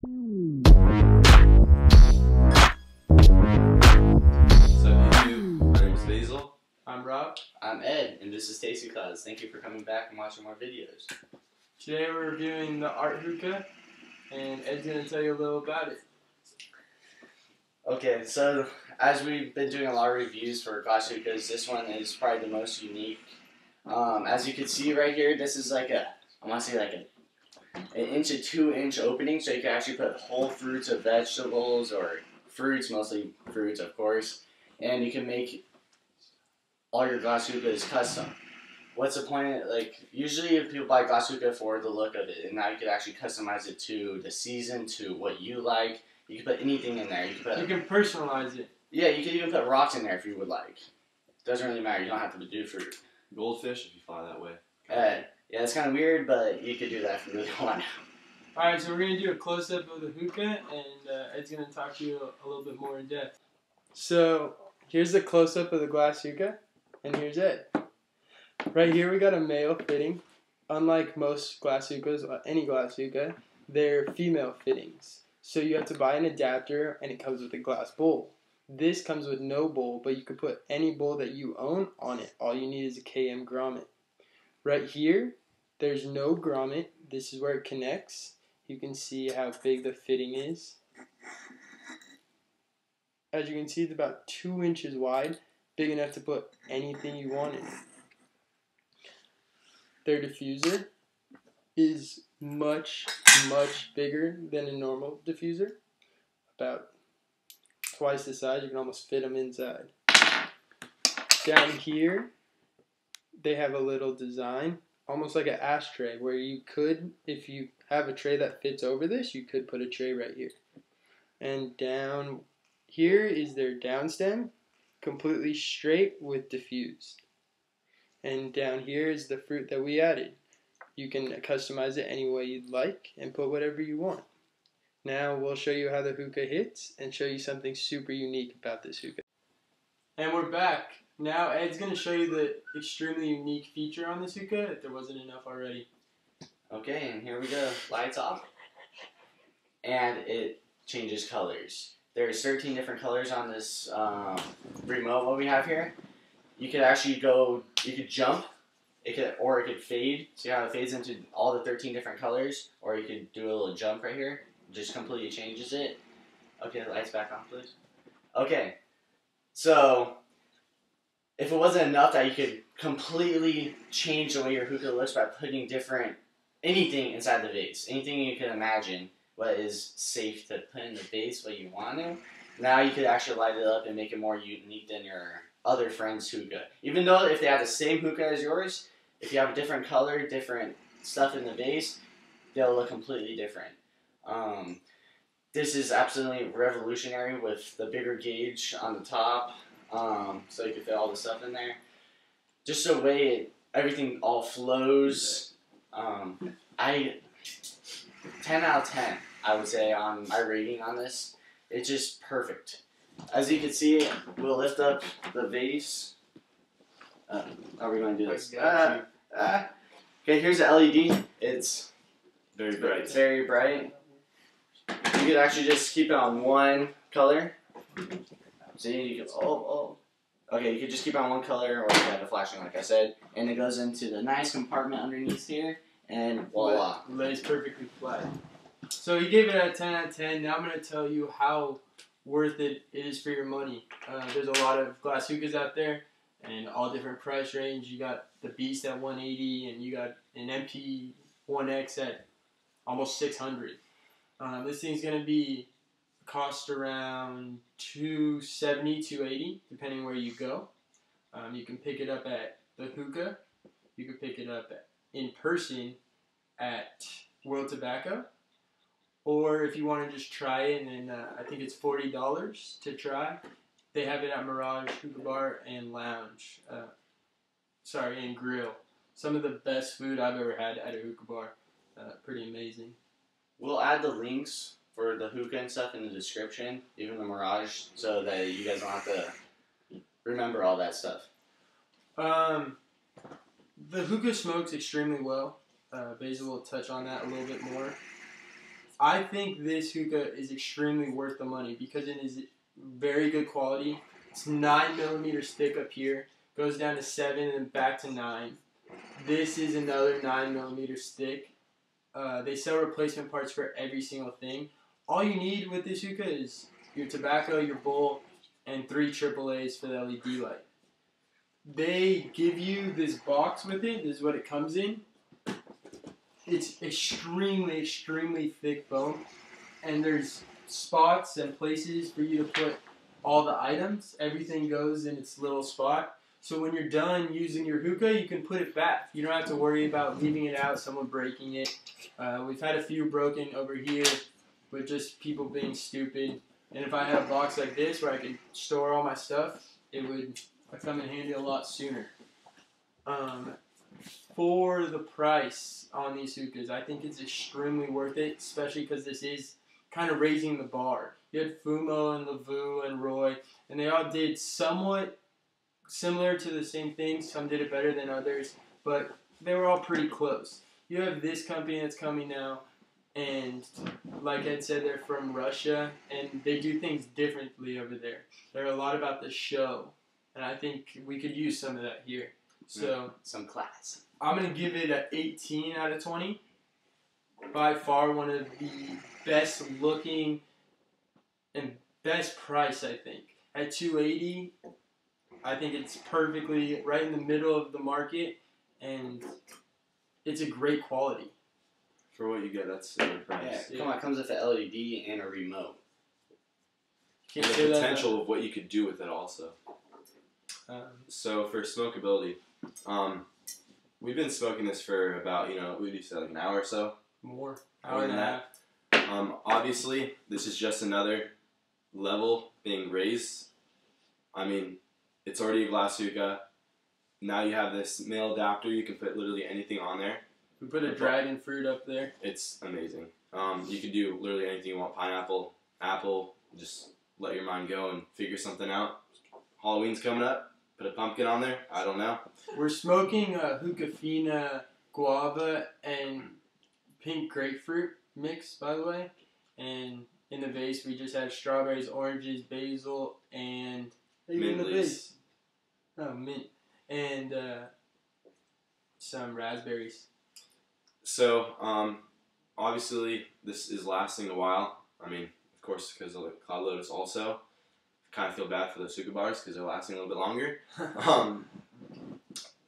YouTube, my name is Basil. I'm Rob. I'm Ed, and this is Tasty Cloudz. Thank you for coming back and watching more videos. Today we're reviewing the Art Hookah, and Ed's going to tell you a little about it. Okay, so as we've been doing a lot of reviews for glass hookahs, this one is probably the most unique. As you can see right here, this is like an inch to 2 inch opening, so you can actually put whole fruits of vegetables or fruits, mostly fruits, of course, and you can make all your glass hookahs custom. What's the point? Like, usually people buy glass hookah for the look of it, and now you could actually customize it to the season, to what you like. You can put anything in there. You can Personalize it. Yeah, you can even put rocks in there if you would like. Doesn't really matter. You don't have to do fruit. Goldfish, if you fly that way. Yeah, it's kind of weird, but you could do that if you really want. Alright, so we're going to do a close-up of the hookah, and Ed's going to talk to you a little bit more in depth. So, here's the close-up of the glass hookah, and here's Ed. Right here we got a male fitting. Unlike most glass hookahs, any glass hookah, they're female fittings. So you have to buy an adapter, and it comes with a glass bowl. This comes with no bowl, but you can put any bowl that you own on it. All you need is a KM grommet. Right here, there's no grommet. This is where it connects. You can see how big the fitting is. As you can see, it's about 2 inches wide, big enough to put anything you want in. Their diffuser is much bigger than a normal diffuser. About twice the size. You can almost fit them inside. Down here, they have a little design, almost like an ashtray, where you could, if you have a tray that fits over this, you could put a tray right here. And down here is their down stem, completely straight with diffused. And down here is the fruit that we added. You can customize it any way you'd like and put whatever you want. Now we'll show you how the hookah hits and show you something super unique about this hookah. And we're back. Now Ed's going to show you the extremely unique feature on this hookah if there wasn't enough already. Okay, and here we go. Lights off. And it changes colors. There's 13 different colors on this remote what we have here. You could actually go, you could jump, it could fade. See how it fades into all the 13 different colors? Or you could do a little jump right here. Just completely changes it. Okay, the lights back on, please. Okay, so if it wasn't enough that you could completely change the way your hookah looks by putting anything inside the vase, anything you can imagine what is safe to put in the vase, what you want to, now you could actually light it up and make it more unique than your other friend's hookah. Even though if they have the same hookah as yours, if you have a different color, different stuff in the vase, they'll look completely different. This is absolutely revolutionary with the bigger gauge on the top, so you can fit all the stuff in there. Just the way everything all flows. 10 out of 10, I would say, on my rating on this. It's just perfect. As you can see, we'll lift up the vase. How are we going to do this? Okay, here's the LED. It's Very bright. Very bright. You could actually just keep it on one color. See, you can, okay, you could just keep it on one color, or you have the flashing, like I said, and it goes into the nice compartment underneath here, and voila. It lays perfectly flat. So he gave it a 10 out of 10. Now I'm going to tell you how worth it is for your money. There's a lot of glass hookahs out there, and all different price range. You got the Beast at $180, and you got an MP1X at almost $600. This thing's going to be cost around $270, $280, depending where you go. You can pick it up at the hookah. You can pick it up in person at World Tobacco. Or if you want to just try it, and I think it's $40 to try. They have it at Mirage Hookah Bar and Lounge. And Grill. Some of the best food I've ever had at a hookah bar. Pretty amazing. We'll add the links for the hookah and stuff in the description, even the Mirage, so that you guys don't have to remember all that stuff. The hookah smokes extremely well. Basil will touch on that a little bit more. I think this hookah is extremely worth the money because it is very good quality. It's 9mm stick up here, goes down to 7 and then back to 9. This is another 9mm stick. They sell replacement parts for every single thing. All you need with this hookah is your tobacco, your bowl, and 3 AAAs for the LED light. They give you this box with it. This is what it comes in. It's extremely, extremely thick foam, and there's spots and places for you to put all the items. Everything goes in its little spot. So when you're done using your hookah, you can put it back. You don't have to worry about leaving it out, someone breaking it. We've had a few broken over here with just people being stupid. And if I had a box like this where I could store all my stuff, it would come in handy a lot sooner. For the price on these hookahs, I think it's extremely worth it, especially because this is kind of raising the bar. You had Fumo and Lavu and Roy, and they all did somewhat similar to the same thing. Some did it better than others, but they were all pretty close. You have this company that's coming now, and like Ed said, they're from Russia, and they do things differently over there. They're a lot about the show, and I think we could use some of that here. So some class. I'm going to give it an 18 out of 20. By far one of the best looking and best price, I think. At $280, I think it's perfectly right in the middle of the market, and it's a great quality. For what you get, that's a good price. Yeah, come on, it comes with an LED and a remote. And the potential of what you could do with it also. So for smokability, we've been smoking this for about, what would you say, like an hour or so? More. Hour and a half. Obviously, this is just another level being raised. I mean, it's already a glass hookah. Now you have this male adapter. You can put literally anything on there. We put a dragon fruit up there. It's amazing. You can do literally anything you want. Pineapple, apple, just let your mind go and figure something out. Halloween's coming up. Put a pumpkin on there. I don't know. We're smoking Hookah Fina guava and pink grapefruit mix, by the way. And in the base, we just have strawberries, oranges, basil, and mint in the leaves. base. Oh, mint. And some raspberries. So, obviously, this is lasting a while. I mean, of course, because of the Cloud Lotus also. Kind of feel bad for those hookah bars because they're lasting a little bit longer.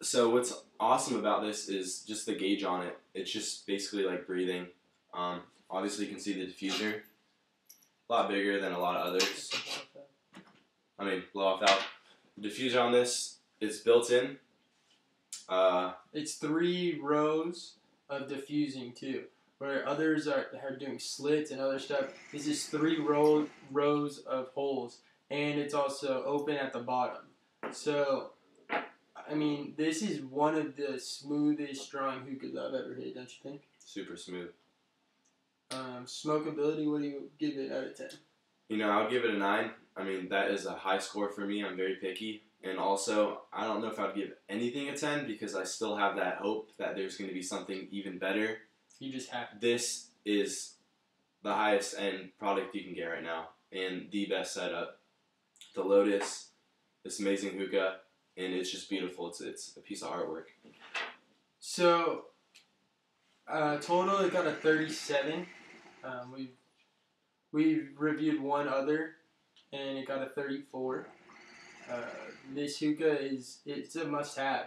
So what's awesome about this is just the gauge on it. It's just basically like breathing. Obviously, you can see the diffuser. A lot bigger than a lot of others. I mean, blow off valve. The diffuser on this is built in. It's 3 rows of diffusing too, where others are doing slits and other stuff. This is 3 rows of holes, and it's also open at the bottom. So, I mean, this is one of the smoothest drawing hookahs I've ever hit, don't you think? Super smooth. Smokability, what do you give it out of 10? I'll give it a 9. I mean, that is a high score for me. I'm very picky. And also, I don't know if I'd give anything a 10 because I still have that hope that there's going to be something even better. You just have to. This is the highest end product you can get right now and the best setup. The Lotus, this amazing hookah, and it's just beautiful. It's a piece of artwork. So, total it got a 37. We've reviewed one other, and it got a 34. This hookah it's a must-have.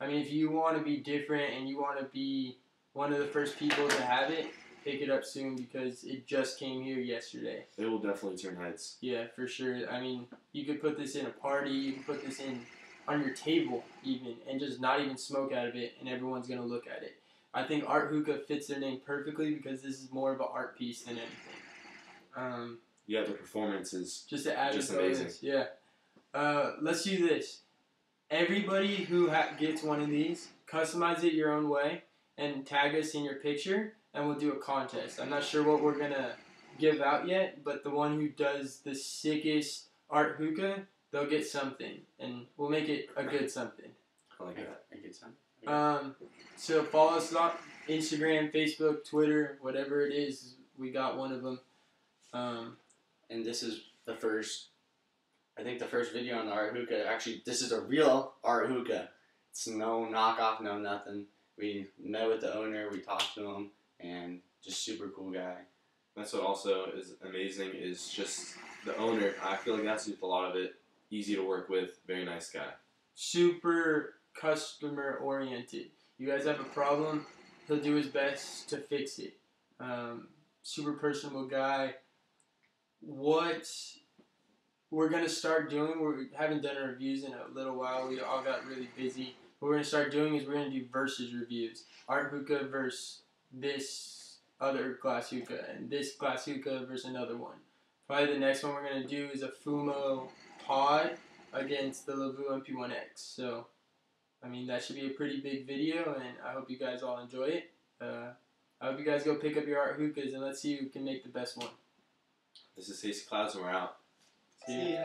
I mean, if you want to be different and you want to be one of the first people to have it, pick it up soon because it just came here yesterday. It will definitely turn heads. Yeah, for sure. I mean, you could put this in a party, you can put this in on your table even, and just not even smoke out of it, and everyone's going to look at it. I think Art Hookah fits their name perfectly because this is more of an art piece than anything. Yeah, the performance is just to add just amazing. Yeah. Let's do this. Everybody who gets one of these, customize it your own way, and tag us in your picture, and we'll do a contest. I'm not sure what we're going to give out yet, but the one who does the sickest Art Hookah, they'll get something, and we'll make it a good something. I like that. A good something. So follow us on Instagram, Facebook, Twitter, whatever it is. we got one of them. And this is the first, I think the first video on the Art Hookah. Actually, this is a real Art Hookah. It's no knockoff, no nothing. We met with the owner, we talked to him, and just super cool guy. That's what also is amazing is just the owner. I feel like that's a lot of it. Easy to work with, very nice guy. Super customer oriented. You guys have a problem, he'll do his best to fix it. Super personable guy. What we're going to start doing, we haven't done our reviews in a little while, we all got really busy. What we're going to start doing is we're going to do versus reviews. Art Hookah versus this other glass hookah, and this glass hookah versus another one. Probably the next one we're going to do is a Fumo pod against the Lavu MP1X. So, I mean, that should be a pretty big video, and I hope you guys all enjoy it. I hope you guys go pick up your Art Hookahs, and let's see who can make the best one. This is Cloudz, and we're out. See you.